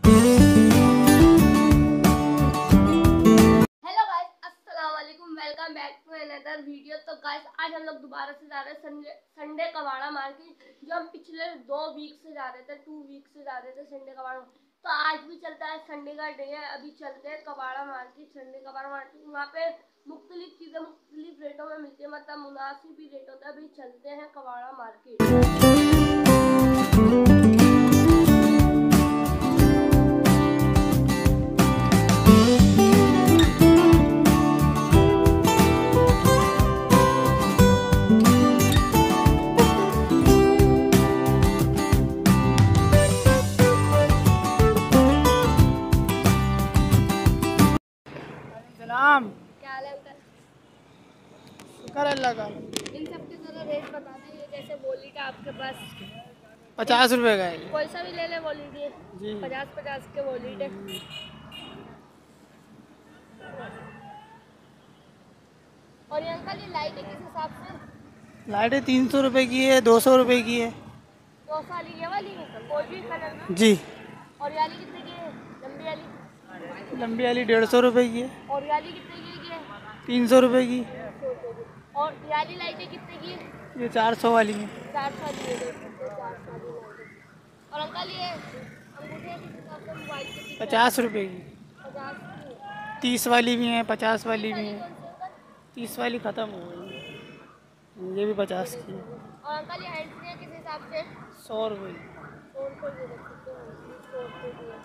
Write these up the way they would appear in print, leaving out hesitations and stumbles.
Welcome back to another video. तो guys आज हम लोग दोबारा से जा रहे हैं संडे कबाड़ा मार्केट, जो हम पिछले 2 वीक से जा रहे थे, 2 वीक से जा रहे थे संडे कबाड़ा। तो आज भी चलता है, संडे का डे है। अभी चलते हैं कबाड़ा मार्केट, संडे कबाड़ा मार्केट। वहाँ पे मुख्तलिफ चीज़ें मुख्तलिफ रेटों में मिलती है, मतलब मुनासिब भी रेट होता है। अभी चलते हैं कबाड़ा मार्केट। क्या हाल है अंकल? शुक्र अल्लाह का। इन सब के जरा रेट बता दीजिए। जैसे बोली का आपके पास 50 रुपए का है। कोई सा भी ले ले वॉलीट ये जी 50-50 के वॉलीट है। और ये अंकल ये लाइट किस हिसाब से? लाइटें 300 रुपए की है, 200 रुपए की है। 200 वाली ये वाली कोई भी कलर में? जी। और ये वाली कितने की है? लंबी वाली? लंबी वाली 150 रुपए की है। और ये वाली कितने की है? 300 रुपए की। और ये वाली लाइटें कितने की है? ये 400 वाली है। 400 वाली है। 400 वाली लाइटें। और अंकल ये अंगूठे किस हिसाब से? मोबाइल के 50 रुपए की। 50 की। 30 वाली भी है, 50 वाली भी है। 30 वाली ख़त्म हो गई, ये भी 50 की है। और अंकल ये हैंड फ्री किस हिसाब से? 100 रुपए की। 100 रुपये दे सकते हैं, 100 रुपये की है।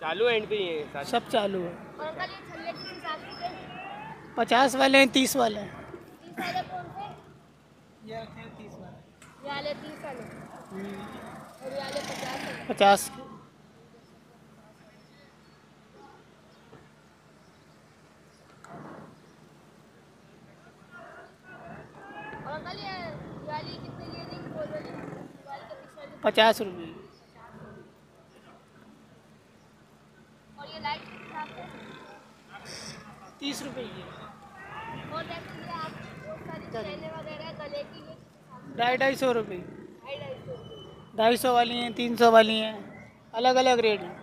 चालू हैंड फ्री है, सब चालू है। और अंकल ये छल्ले किस हिसाब से? 50 वाले हैं, 30 वाले हैं। 30 वाले कौन से? ये रखे हैं 30 वाले। ये वाले 30 वाले और ये वाले 50 वाले। 50 के। और अंकल ये वाली कितने की है? रिंग गोल वाली वाली के पीछे वाली 50 रुपए। और ये लाइट किस हिसाब से? 30 रुपए की है। और देखिए आप बहुत सारी चैने वगैरह गले की ये 250 रुपए। 250 रुपये। 250 वाली हैं, 300 वाली हैं, अलग अलग रेट हैं।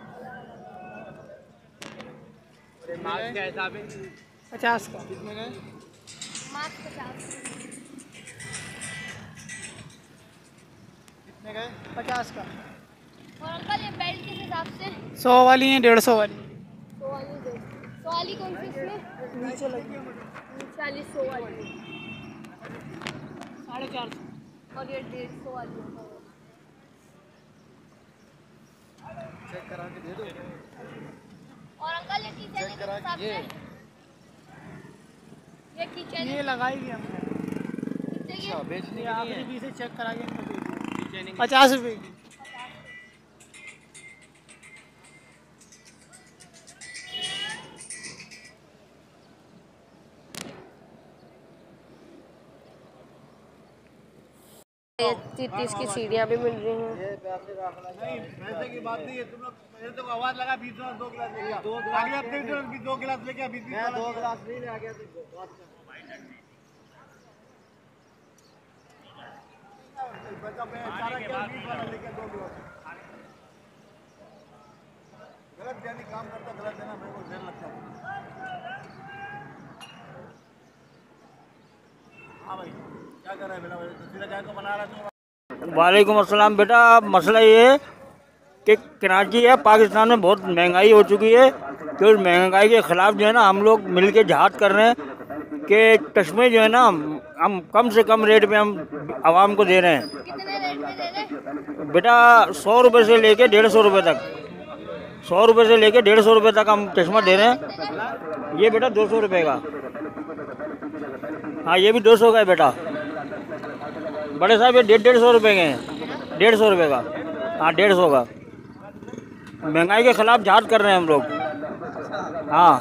मास्क का हिसाब है 50 का। कितने का? मास्क 50। कितने का? 50 का। और अंकल ये बेल्ट किस हिसाब से? 100 वाली हैं, 150 वाली। 100 वाली 100 वाली कौन सी इसमें? नीचे लगी नीचे वाली 100 वाली 450। और ये 150 वाली है। चेक करा के दे दो। और अंकल ये किचन के हिसाब से? ये किचन ये लगाई भी हमने। कितने की है? बेचने ये के आखिरी लिए भी से चेक करा के हमने दे दी। है। 50 रुपए की। ये 30 की सीढ़ियाँ भी मिल रही हैं। नहीं पैसे की बात नहीं है, तुम लोग मेरे तो आवाज लगा 20 में 2 गिलास लेके आ। अगले हफ्ते भी 2 गिलास लेके आ, 20 मैं 2 गिलास नहीं ले आ गया तो बच्चा मैं सारा क्या 20 वाला लेके 2 गिलास। गलत यानी काम करता गलत है ना, मेरे को देर लगता है। हाँ भाई क्या कर रहा है बेटा? सीधा जाए तो बना रहा है। वालेकुम अस्सलाम। बेटा मसला ये है कि कराची है, पाकिस्तान में बहुत महंगाई हो चुकी है, कि उस महंगाई के ख़िलाफ़ जो है ना हम लोग मिल के जहाद कर रहे हैं कि चश्मे जो है ना हम कम से कम रेट में हम आवाम को दे रहे हैं। कितने रेट में दे रहे? बेटा 100 रुपये से लेके 150 रुपये तक, 100 रुपये से लेके 150 रुपये तक हम चश्मा दे रहे हैं। ये बेटा 200 रुपये का। हाँ ये भी 200 का है बेटा। बड़े साहब ये 150 रुपये के हैं, 150 रुपये का। हाँ 150 का। महंगाई के ख़िलाफ़ जहाद कर रहे हैं हम लोग। हाँ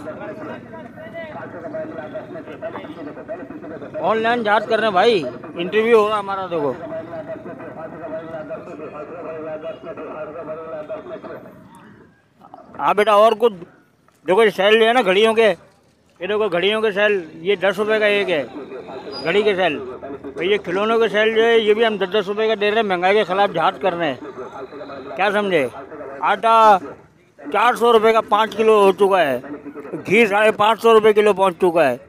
ऑनलाइन जहाद कर रहे हैं भाई। इंटरव्यू हो रहा हमारा, देखो। हाँ बेटा और कुछ देखो, सेल जो है ना घड़ियों के, ये देखो घड़ियों के सेल, ये 10 रुपये का एक है घड़ी के सेल। और ये खिलौनों के सेल जो है ये भी हम 10-10 रुपये का दे रहे हैं। महंगाई के ख़िलाफ़ जहाद कर रहे हैं। क्या समझे। आटा 400 रुपये का 5 किलो हो चुका है, घी 550 रुपये किलो पहुंच चुका है।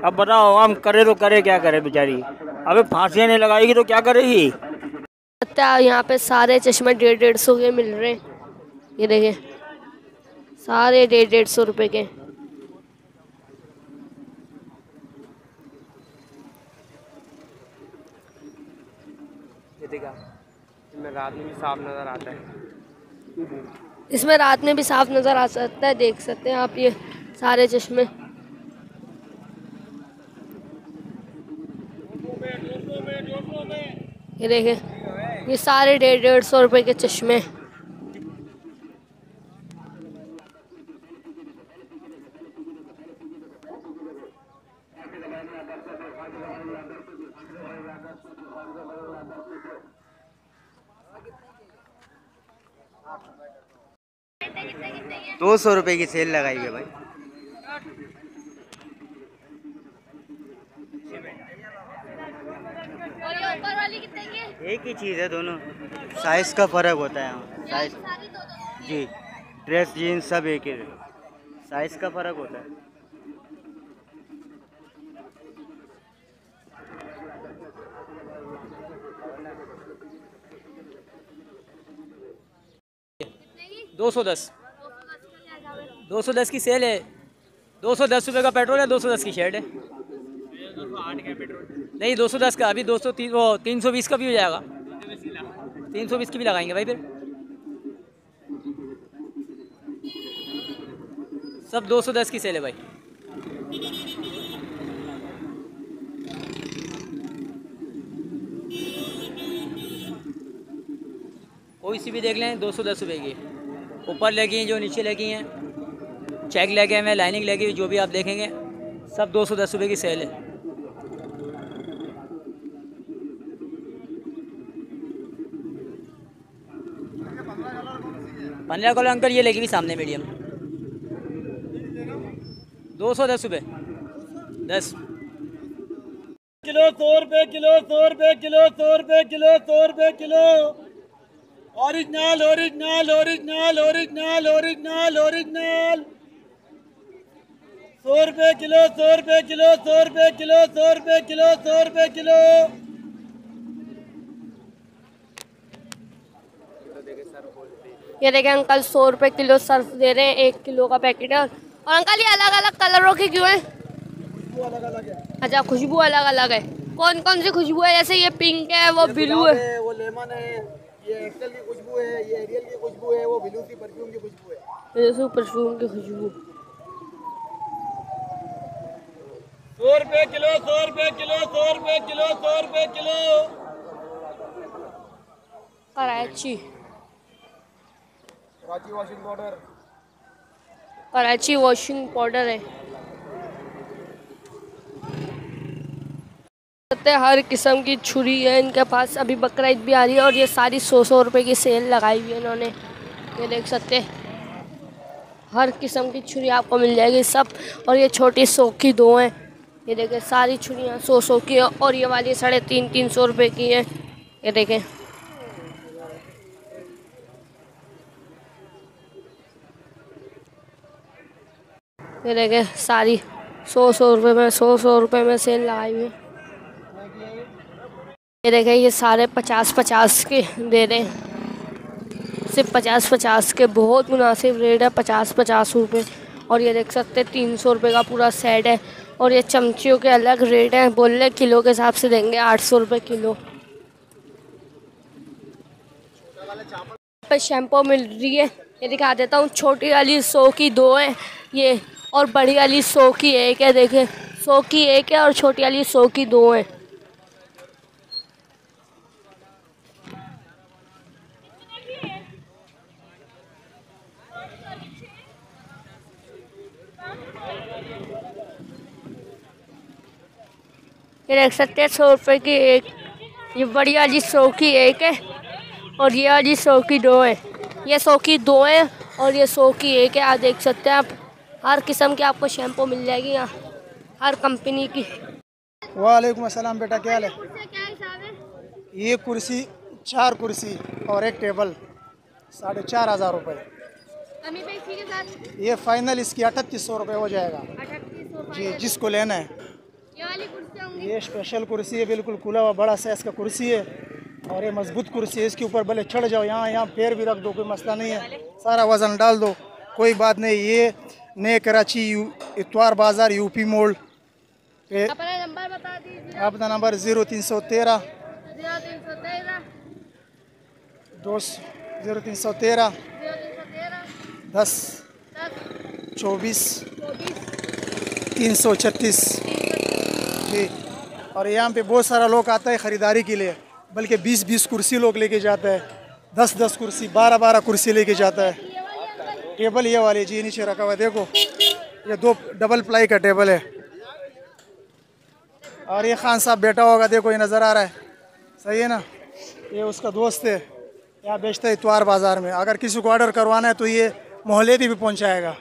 अब बताओ हम करे तो करे क्या करे बेचारी, अबे फांसियाँ नहीं लगाएगी तो क्या करेगी। यहाँ पे सारे चश्मे 150-150 के मिल रहे हैं। ये देखिए सारे 150-150 रुपये के। ये देखा, इसमें रात में भी साफ नजर आता है। इसमें रात में भी साफ नज़र आ सकता है, देख सकते हैं आप ये सारे चश्मे। ये देखिए ये सारे 150-150 रुपये के चश्मे। दो 200 रुपये की सेल लगाई है भाई। और ये ऊपर वाली कितने की है? एक ही चीज़ है, दोनों साइज का फ़र्क होता है। साइज जी, ड्रेस जीन्स सब एक ही, साइज का फ़र्क होता है। दो 210 की सेल है। 210 रुपये का पेट्रोल है, 210 की शर्ट है। 208 का पेट्रोल नहीं 210 का, अभी 320 का भी हो जाएगा। 320 की भी लगाएंगे भाई फिर। सब 210 की सेल है भाई। कोई सी भी देख लें 210 रुपये की। ऊपर लगी हैं जो नीचे लगी हैं, चेक लगे हैं, लाइनिंग लगी हुई, जो भी आप देखेंगे सब 210 रुपये की सेल है। 15 कलर अंकल ये लगी हुई सामने मीडियम। 210 रुपये 10 किलो 100 रुपये किलो 100 रुपये किलो 100 रुपये किलो 100 रुपये kilo. Original original original original original original 100 रुपये किलो 100 रुपये किलो 100 रुपये किलो 100 रुपये किलो 100 रुपये किलो। ये देखें अंकल 100 रुपये किलो सर्फ दे रहे हैं, 1 किलो का पैकेट है। और अंकल ये अलग अलग कलरों की क्यों है? अलग अलग है। अच्छा खुशबू अलग अलग है। कौन कौन सी खुशबू है? जैसे ये पिंक है, वो ब्लू है, वो लेमन है, ये एक्सेल की खुशबू है, ये एरियल की खुशबू है, वो ब्लू की परफ्यूम की खुशबू है। जैसे परफ्यूम की खुशबू। 100 रुपये किलो 100 रुपये किलो 100 रुपये किलो 100 रुपये kilo. Karachi washing powder, Karachi washing powder है। हर किस्म की छुरी है इनके पास। अभी बकरीद भी आ रही है और ये सारी 100-100 रुपये की सेल लगाई हुई है इन्होंने। ये देख सकते हैं हर किस्म की छुरी आपको मिल जाएगी सब। और ये छोटी 100 की 2 हैं। ये देखें सारी छुरियाँ 100-100 की है और ये वाली 350-300 रुपये की है। ये देखें ये देखें सारी 100-100 रुपये में 100-100 रुपये में सेल लगाई हुई है। ये देखें ये सारे 50-50 के दे रहे हैं, सिर्फ 50-50 के। बहुत मुनासिब रेट है 50-50 रुपये। और ये देख सकते हैं 300 रुपये का पूरा सेट है। और ये चमचियों के अलग रेट हैं, बोल रहे किलो के हिसाब से देंगे 800 रुपये किलो। पे शैम्पू मिल रही है, ये दिखा देता हूँ। छोटी वाली 100 की 2 है ये, और बड़ी वाली 100 की 1 है। देखें 100 की 1 है और छोटी वाली 100 की 2 है। ये देख सकते हैं 100 रुपये की 1। ये बड़ी वाली 100 की 1 है और ये वाली 100 की 2 है। ये 100 की 2 है और ये 100 की 1 है। आप देख सकते हैं, आप हर किस्म की आपको शैम्पू मिल जाएगी यहाँ, हर कंपनी की। वालेकुम अस्सलाम बेटा, क्या हाल है? ये कुर्सी 4 कुर्सी और 1 टेबल 4,500 रुपये। अमी पे इसी के साथ ये फाइनल इसकी 3,800 रुपये हो जाएगा 3800 जी, जिसको लेना है। ये वाली कुर्सी होंगी। ये स्पेशल कुर्सी है, बिल्कुल खुला हुआ बड़ा साइज का कुर्सी है और ये मजबूत कुर्सी है। इसके ऊपर भले चढ़ जाओ, यहाँ पैर भी रख दो, कोई मसला नहीं है, सारा वजन डाल दो, कोई बात नहीं। ये नए कराची इतवार बाज़ार यूपी मोड़ पे। अपना नंबर बता दीजिए। अपना नंबर 0313 0313 10 24 336 जी। और यहाँ पे बहुत सारा लोग आता है ख़रीदारी के लिए, बल्कि 20-20 कुर्सी लोग लेके जाता है, 10-10 कुर्सी, 12-12 कुर्सी लेके जाता है। टेबल ये वाले जी नीचे रखा हुआ है, देखो ये 2 डबल प्लाई का टेबल है। और ये खान साहब बैठा होगा, देखो ये नज़र आ रहा है, सही है ना। ये उसका दोस्त है, यहाँ बेचता है इतवार बाज़ार में। अगर किसी को ऑर्डर करवाना है तो ये मोहल्ले पे भी पहुँचाएगा,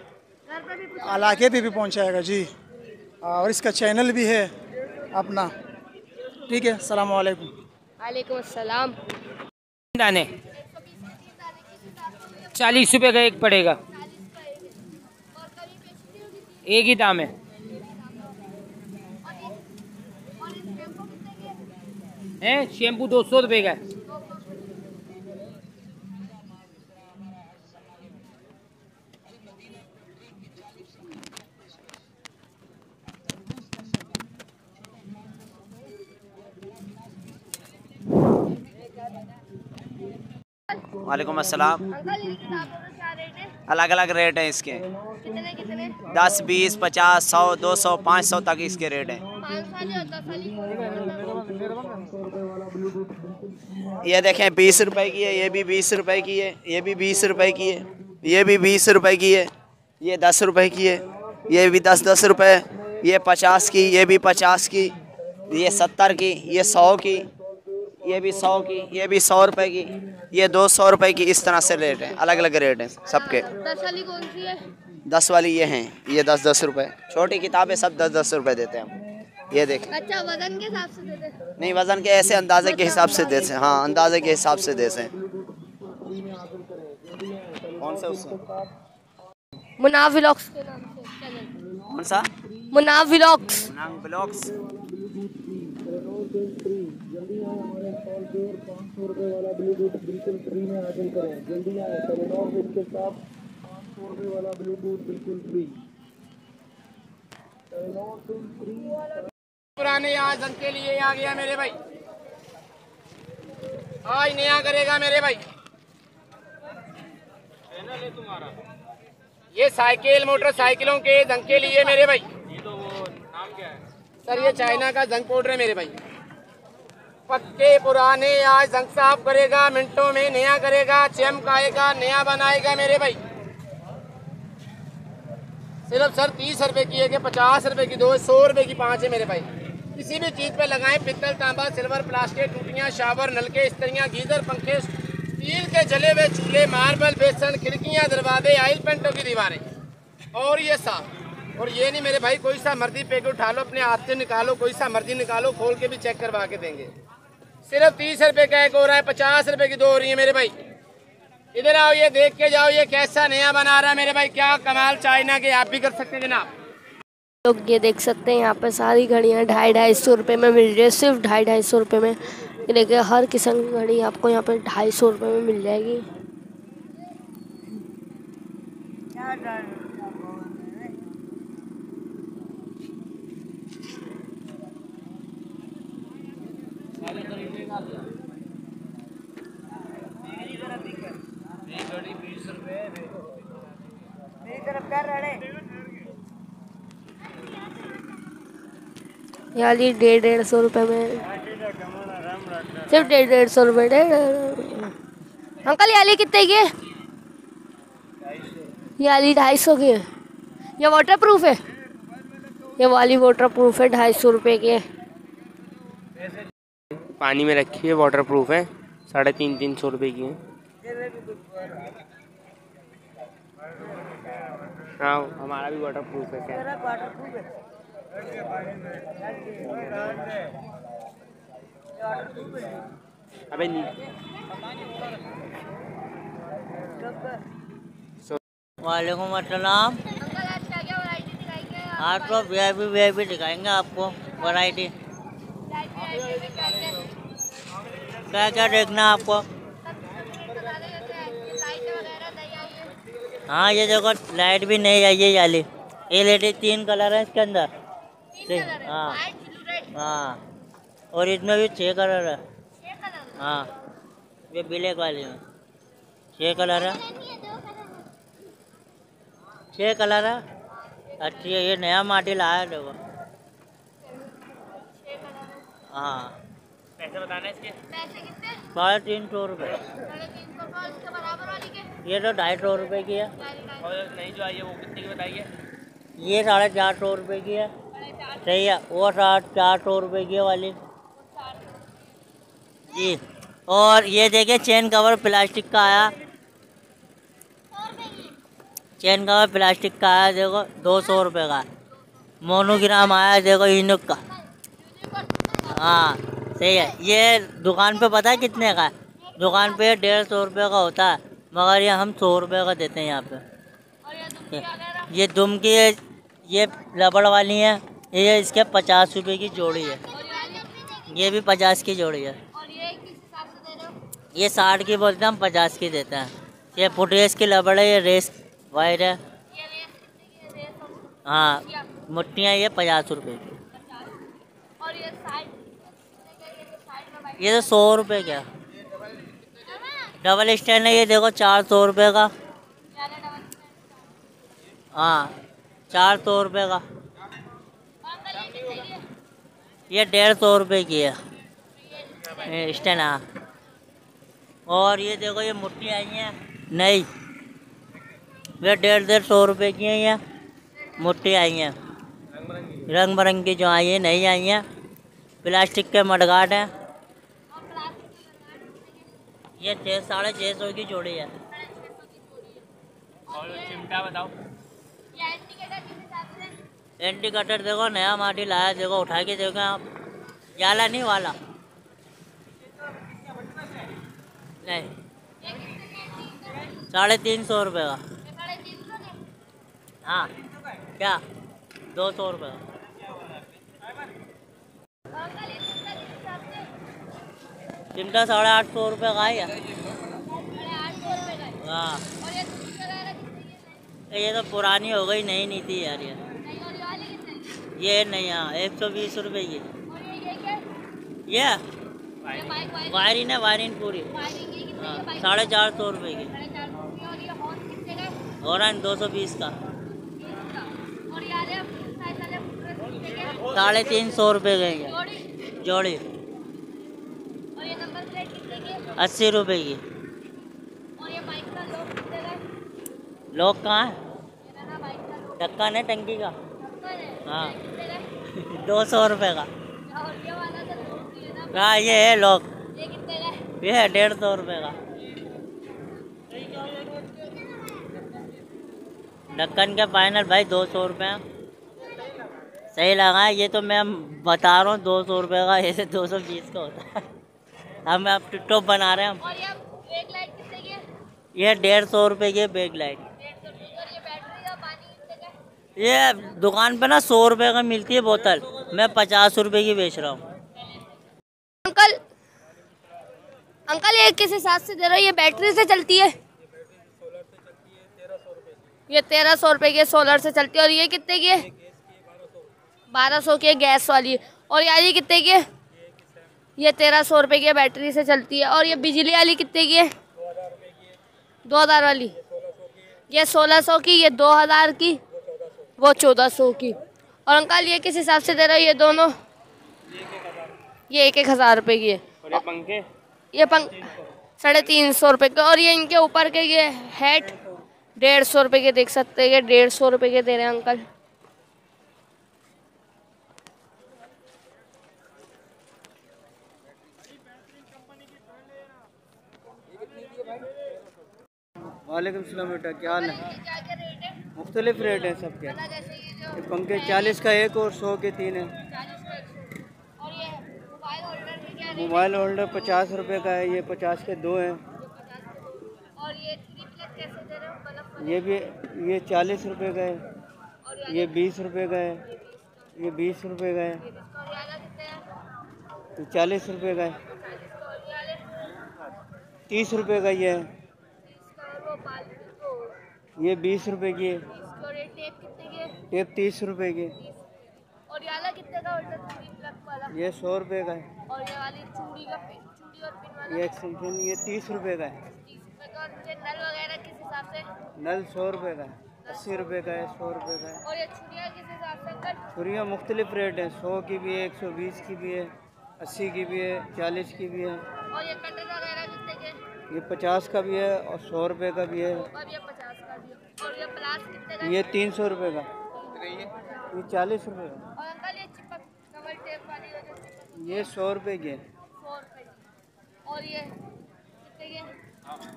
इलाके पे भी पहुँचाएगा जी। और इसका चैनल भी है अपना, ठीक है। अस्सलाम वालेकुम। वालेकुम अस्सलाम। दाने 40 रुपये का एक पड़ेगा, एक ही दाम है। शैम्पू 200 रुपये का है। वालेकुम अस्सलाम। अंकल ये किताबों का क्या रेट है? अलग अलग रेट हैं इसके, कितने कितने? 10, 20, 50, 100, 200, 500 तक इसके रेट हैं। 5 वाली और 10 वाली। ये देखें 20 रुपए की है, ये भी 20 रुपए की है, ये भी 20 रुपए की है, ये भी 20 रुपए की है, ये 10 रुपए की है, ये भी 10-10 रुपए, ये 50 की, ये भी 50 की, ये 70 की, ये 100 की, ये भी 100 की, ये भी 100 रुपए की, ये 200 रुपए की। इस तरह से रेट हैं, अलग अलग रेट हैं सबके। 10 वाली कौन सी है? 10 वाली ये हैं, ये 10-10 रुपए। छोटी किताबें सब 10-10 रुपए देते हैं हम। ये देखें। अच्छा, वजन के हिसाब से देते हैं? नहीं, वजन के ऐसे अंदाजे के हिसाब से देते हैं। हाँ, अंदाजे के हिसाब से देते हैं। कौन सा उससे? मुनाफ व्लॉग्स के नाम से चैनल। कौन सा? मुनाफ व्लॉग्स। मुनाफ व्लॉग्स। पुराने आज जंग के लिए आ गया मेरे भाई, आज नया करेगा मेरे भाई। तुम्हारा ये साइकिल मोटरसाइकिलों के जंग के लिए मेरे भाई। ये तो वो नाम क्या है सर? ये चाइना का जंग पाउडर है मेरे भाई। पक्के पुराने आज जंग साफ करेगा, मिनटों में नया करेगा, चमकाएगा, नया बनाएगा मेरे भाई। सिर्फ सर 30 रुपए की है कि 50 रुपए की 2, 100 रुपए की 5 है मेरे भाई। किसी भी चीज़ पे लगाएं, पित्तल, तांबा, सिल्वर, प्लास्टिक, टूटियाँ, शावर, नलके, इस्त्रियाँ, गीजर, पंखे, स्टील के जले हुए चूल्हे, मार्बल, बेसन, खिड़कियाँ, दरवाजे, आयल पेंटों की दीवारें, और ये साफ। और ये नहीं मेरे भाई, कोई सा मर्जी पैकेट उठा लो, अपने हाथ से निकालो, कोई सा मर्जी निकालो, खोल के भी चेक करवा के देंगे। सिर्फ 30 रुपए का एक हो रहा है, 50 रुपए की 2 हो रही है मेरे भाई। इधर आओ, ये देख के जाओ, ये कैसा नया बना रहा है मेरे भाई। क्या कमाल चाइना के, आप भी कर सकते हैं जनाब। लोग ये देख सकते हैं, यहाँ पे सारी घड़ियाँ 250-250 रुपये में मिल रही है, सिर्फ 250-250 रुपये में। ये देखिए, हर किस्म की घड़ी आपको यहाँ पे 250 रुपये में मिल जाएगी। याली 150-150 रुपये में, सिर्फ 150-150 रुपये। अंकल याली कितने की है? याली 250 की है। ये वाटर प्रूफ है? ये वाली वाटर प्रूफ है, 250 रुपये की है। पानी में रखी है, वाटर प्रूफ है, 350-300 रुपए की है। हाँ, हमारा भी वाटर प्रूफ है। अबे नहीं वालेकुम अस्सलाम। अंकल आज क्या क्या वैरायटी दिखाएंगे आप? आज तो वीआईपी दिखाएंगे आपको वैरायटी। क्या क्या देखना है आपको? हाँ ये देखो लाइट भी नहीं आई है वाली। LED 3 कलर है इसके अंदर। हाँ हाँ, और इसमें भी 6 कलर है। हाँ ये ब्लैक वाली में 6 कलर है। 6 कलर है। अच्छी है, ये नया मॉडल आया है देखो। हाँ पैसे बताना इसके? पैसे कितने? 350 रुपये। 350 और इसके बराबर वाली के? ये तो 250 रुपये की है। और नई जो आई है वो कितने की बताइए? ये 450 रुपये की है। सही है, वो 450 रुपये की है वाली जी। और ये देखिए चेन कवर प्लास्टिक का आया। चेन कवर प्लास्टिक का आया देखो, 200 रुपये का। मोनोग्राम आया देखो यूनिक का। हाँ सही है। ये दुकान पे पता है कितने का है? दुकान पे 150 रुपये का होता है, मगर ये हम 100 रुपये का देते हैं यहाँ पे। ये दुम की ये रबड़ वाली है, ये इसके 50 रुपये की जोड़ी है। ये भी 50 की जोड़ी है। ये 60 की बोलते हैं, हम 50 की देते हैं। ये फुटरेस की रबड़ है, ये रेस वायर है। हाँ मुट्ठियाँ ये 50 रुपये की। ये तो 100 रुपये का। डबल स्टैंड है, ये देखो 400 रुपये का। हाँ 400 रुपये का। ये 150 रुपये की है स्टैंड। हाँ, और ये देखो ये मुट्ठी आई है नई, ये 150 रुपये की है। ये मुट्ठी आई हैं रंग बिरंगी जो आई है, नई आई हैं। प्लास्टिक के मडगाट हैं। ये 650 की जोड़ी है। और चिमटा बताओ? इंडिकेटर देखो नया मॉडल आया, देखो उठा के देखो आप। जाला नहीं वाला नहीं, 350 रुपये का। हाँ क्या 200 रुपये का। चिमटा 850 रुपये का है। हाँ ये तो पुरानी हो गई, नई नहीं थी यार ये नहीं। हाँ 120 रुपये की। ये वायरिंग है, वायरिंग पूरी। हाँ 450 रुपये की। और 220 का। 350 रुपये का जोड़ी। 80 रुपये की। लॉक कहाँ है? ढक्कन है टंकी का। हाँ 200 रुपये का। हाँ ये है लॉक, ये है 150 रुपये का। ढक्कन के फाइनल भाई 200 रुपये। सही लगा है। ये तो मैं बता रहा हूँ 200 रुपये का, ऐसे 220 का होता है। हम अब टिकटॉक बना रहे हैं हम। ये 150 रुपये की बैक लाइट। ये दुकान पे ना 100 रुपये का मिलती है बोतल, मैं 50 रुपये की बेच रहा हूँ। अंकल ये किस हिसाब से दे रहे हो? ये बैटरी से चलती है? ये 1300 रुपये की सोलर से चलती है। और ये कितने की है? 1200 की है गैस वाली। और यार ये कितने की है? ये 1300 रुपये की बैटरी से चलती है। और ये बिजली वाली कितने की है? 2000 वाली। ये 1600 की, ये 2000 की, वो 1400 की। और अंकल ये किस हिसाब से दे रहे हो ये दोनों? ये 1000 रुपये की है। और ये पंखे? ये 350 रुपये के। और ये इनके ऊपर के ये हेड 150 रुपये के, देख सकते हैं। ये 150 रुपये के दे रहे हैं अंकल। वालेकुम सलाम बेटा, क्या हाल है? मुख्तलिफ रेट हैं सबके। ये पंखे 40 का एक और 100 के 3 है। मोबाइल होल्डर 50 रुपये का है, ये 50 के 2 हैं। और ये 3 प्लस कैसे दे रहे हो बल्ब वाले? ये 40 रुपए का है, और ये 20 रुपए का है, ये 20 रुपए का है, और ये वाला कितने का? ये 40 रुपए का है, 40 का। और ये वाले 30 रुपए का ये है, 30 का। और वो बाल्टी तो ये 20 रुपए की है, 20 का। और ये टेप कितने की है? टेप 30 रुपए की, 30। और ये वाला कितने का होता है चूड़ी प्लग वाला? ये 100 रुपए का है, और ये वाली चूड़ी का पिन, चूड़ी और पिन वाला ये एक्सटेंशन ये 30 रुपए का है, 30 रुपए का। और ये नल वगैरह किस हिसाब से? नल 100 रुपए का है, 80 रुपए का है, 100 रुपए का है। और ये चूड़ियाँ किस हिसाब से अंकल? छुरियाँ मुख्तलिफ रेट है, 100 की भी है, 120 की भी है, 80 की भी है, 40 की भी है, और ये कटर वगैरह कितने के? ये 50 का भी है और 100 रुपए का भी है, और ये 50 का भी है। और ये प्लास कितने का? ये 300 रुपए का, ये 40 रुपए का, और अंकल ये चिपक कवर टेप वाली हो जो चिपक ये 100 रुपए की है, 100 रुपए की। और ये कितने की है?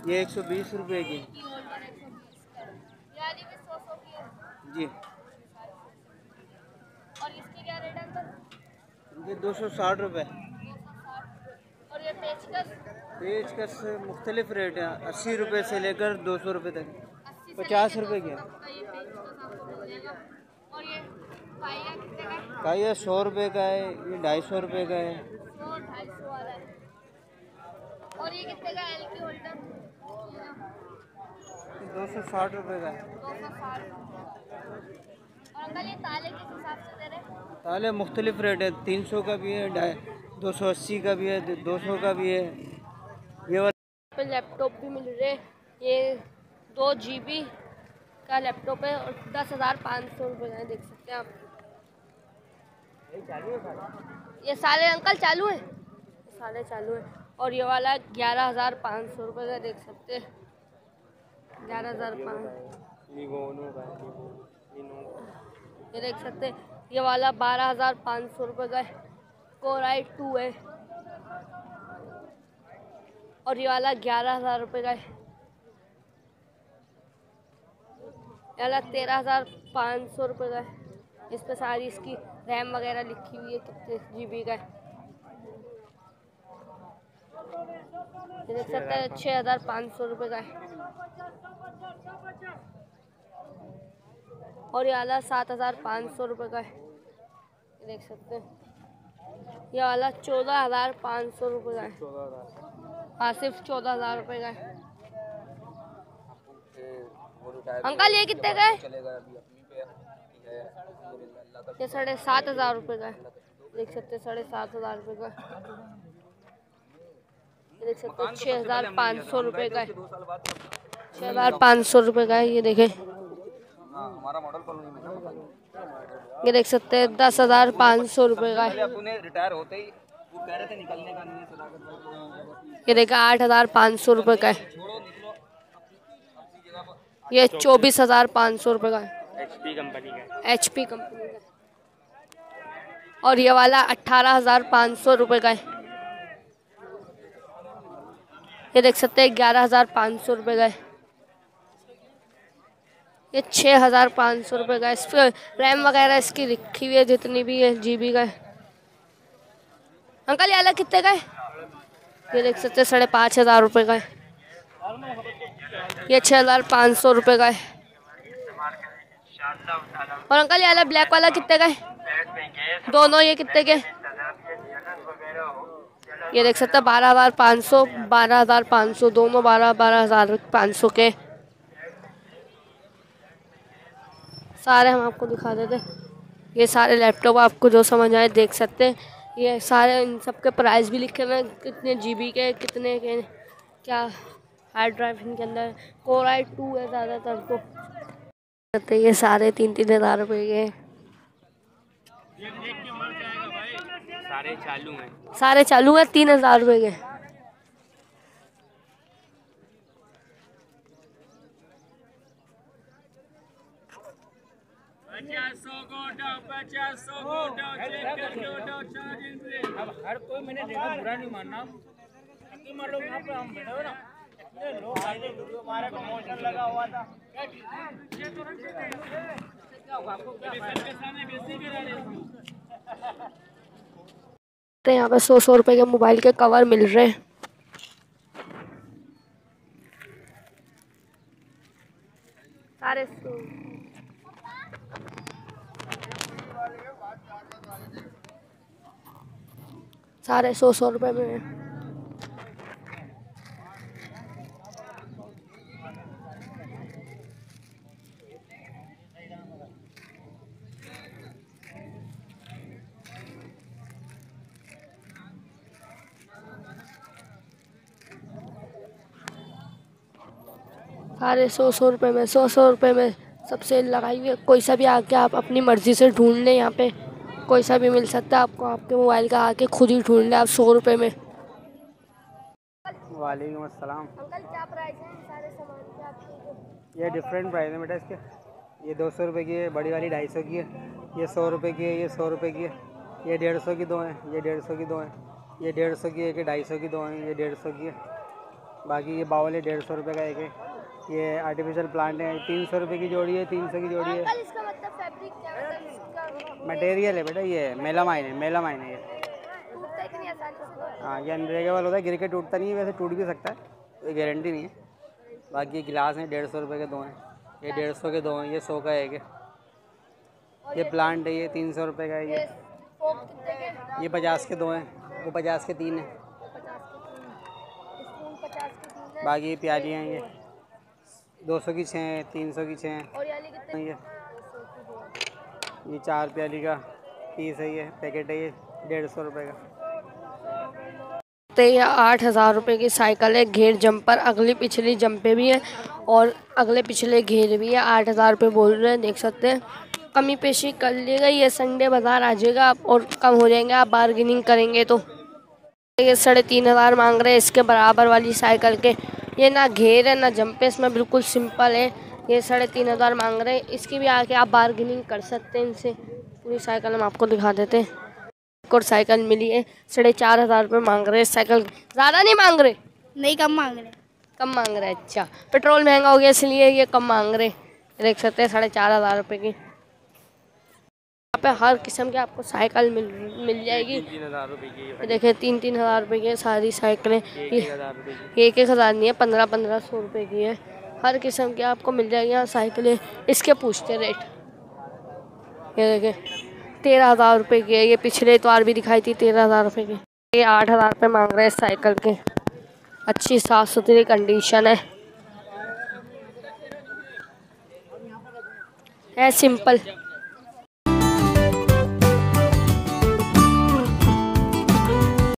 ये 120 रुपए की, की होल्डर 120 का। ये वाली भी 100 की है। जी और इसकी क्या रेट है अंकल? ये 260 रुपए, 260। और ये पेचकस पेचकस मुख्तलिफ रेट है, 80 रुपए से लेकर 200 रुपए तक, 80 से 50 लेके रुपए की 200 है, तक का ये पेचकस आपको मिल जाएगा। और ये पाइया कितने का है? का ये 100 रुपए का है, ये 250 रुपए का है, 100 250 वाला है। और ये कितने का एल की होल्डर? 260 रुपए का है। 260। और अंकल ये ताले किस हिसाब से दे रहे हैं? ताले मुख्तलिफ रेट है, 300 का भी है, 280 का भी है, 200 का भी है। ये वाला पे लैपटॉप भी मिल रहे हैं। ये 2 GB का लैपटॉप है और 10,500 रुपये का है, देख सकते हैं आप। ये सारे अंकल चालू है, सारे चालू है। और ये वाला 11,500 रुपये का, देख सकते हैं 11,500। ये देख सकते हैं ये वाला 12,500 रुपये का है, Core i2 है। और ये वाला 11,000 रुपये का है। ये वाला 13,500 रुपये का है। इस पर सारी इसकी रैम वगैरह लिखी हुई है कितने GB का है। ये देख सकते हैं 6,500 रुपये का है। और ये वाला 7,500 रुपये का है, ये देख सकते हैं। ये वाला 14,500 रुपये का है। हाँ सिर्फ 14,000 रुपये का है। अंकल ये कितने का है? ये 7,500 रुपये का है, देख सकते हैं 7,500 रुपये का। ये देख सकते हैं 6,500 रुपये का है, 6,500 रुपये का है। ये देखें, ये देख सकते हैं 10,500 रुपये का है। रिटायर होते ही वो कह रहे थे निकलने का नहीं है। ये देखा 8,500 रुपये का है। ये 24,500 रुपये का है, HP कंपनी का है। और ये वाला 18,500 रुपये का है। ये देख सकते हैं 11,500 रुपये का है। ये 6,500 रुपये का है। इस पर रैम वगैरह इसकी लिखी हुई है जितनी भी है GB का है। अंकल ये वाला कितने का है? ये देख सकते हैं 5,500 रुपये का है। ये 6,500 रुपये का है। और अंकल ये वाला ब्लैक वाला कितने का है? दोनों ये कितने के? ये देख सकते हैं 12,500, 12,500 दोनों 12,500 के। सारे हम आपको दिखा देते। ये सारे लैपटॉप आपको जो समझ आए देख सकते हैं। ये सारे इन सब के प्राइस भी लिखे हुए हैं, कितने GB के, कितने के, क्या हार्ड ड्राइव इनके अंदर। Core i2 है ज़्यादातर तो। ये सारे 3,000 रुपये के हैं। सारे चालू हैं 3,000 रुपये के। अब हर कोई मैंने देखा, बुरा नहीं मानना, मान लो यहाँ पे हम बैठे हो ना, इतने लोग आए थे, हमारे प्रमोशन लगा हुआ था। यहाँ पे 100 रुपए के मोबाइल के कवर मिल रहे हैं। सारे 100 सारे 100 रुपए में है। सारे 100 रुपए में 100 रुपए में सब सेल लगाई हुई है। कोई सा भी आके आप अपनी मर्ज़ी से ढूंढ लें, यहाँ पे कोई सा भी मिल सकता है आपको, आपके मोबाइल का आके खुद ही ढूंढ लें आप 100 रुपए में। वालेकुम अस्सलाम। अंकल क्या प्राइस है सारे सामान के आपके? ये डिफरेंट प्राइस है बेटा इसके। ये 200 रुपये की है, बड़ी वाली 250 की है, ये 100 रुपये की है, ये 100 रुपये की है, ये 150 की दो हैं, ये 150 की दो हैं, ये 150 की एक है, 250 की दो हैं, ये 150 की है। बाकी ये बाउल है 150 रुपये का एक है। ये आर्टिफिशियल प्लांट है 300 रुपये की जोड़ी है, 300 की जोड़ी है। अंकल इसका मतलब फैब्रिक क्या मतलब इसका मटेरियल है बेटा, ये मेलामाइन है, मेलामाइन है ये। टूटता इतनी आसानी से? हाँ, ये अनब्रेकेबल होता है, गिर के टूटता नहीं है, वैसे टूट भी सकता है, कोई गारंटी नहीं है। बाकी ये गिलास हैं 150 रुपये के दो हैं, ये 150 के दो हैं, ये 100 का एक है। ये प्लांट है ये 300 रुपये का है। ये फोक कितने के? ये 50 के दो हैं, वो 50 के 3 हैं। 50 के 3 है। बाकी ये प्यालियाँ हैं, ये 200 की 6 हैं, 300 की 6 हैं। और यानी कितने? ये 4 प्याली का पीस है, ये पैकेट है, ये 150 रुपये का। ये 8,000 रुपये की साइकिल है, घेर जंपर, अगली पिछली जंपे भी है और अगले पिछले घेर भी है। 8,000 रुपये बोल रहे हैं, देख सकते हैं। कमी पेशी कर लेगा, ये संडे बाज़ार आ जाएगा आप और कम हो जाएंगे आप बार्गेनिंग करेंगे तो। ये 3,500 मांग रहे हैं इसके बराबर वाली साइकिल के। ये ना घेर है ना जंपे, इसमें बिल्कुल सिंपल है। ये 3,500 मांग रहे हैं, इसकी भी आके आप बार्गेनिंग कर सकते हैं इनसे। पूरी साइकिल हम आपको दिखा देते हैं। एक और साइकिल मिली है, 4,500 रुपये मांग रहे हैं साइकिल। ज़्यादा नहीं मांग रहे? नहीं, कम मांग रहे। कम मांग रहे हैं, अच्छा। पेट्रोल महंगा हो गया इसलिए ये कम मांग रहे हैं। देख सकते हैं 4,500 रुपये की। यहाँ पे हर किस्म की आपको साइकिल मिल जाएगी। 3,000 रुपये की देखिए 3,000 रुपये की सारी साइकिलें। 1,000 नहीं है, 1,500 रुपये की है। हर किस्म की आपको मिल जाएगी यहाँ साइकिलें। इसके पूछते रेट, ये देखें 13,000 रुपये की है। ये पिछले इतवार भी दिखाई थी 13,000 रुपये की। ये 8,000 रुपये मांग रहे हैं साइकिल के। अच्छी साफ़ सुथरी कंडीशन है सिंपल।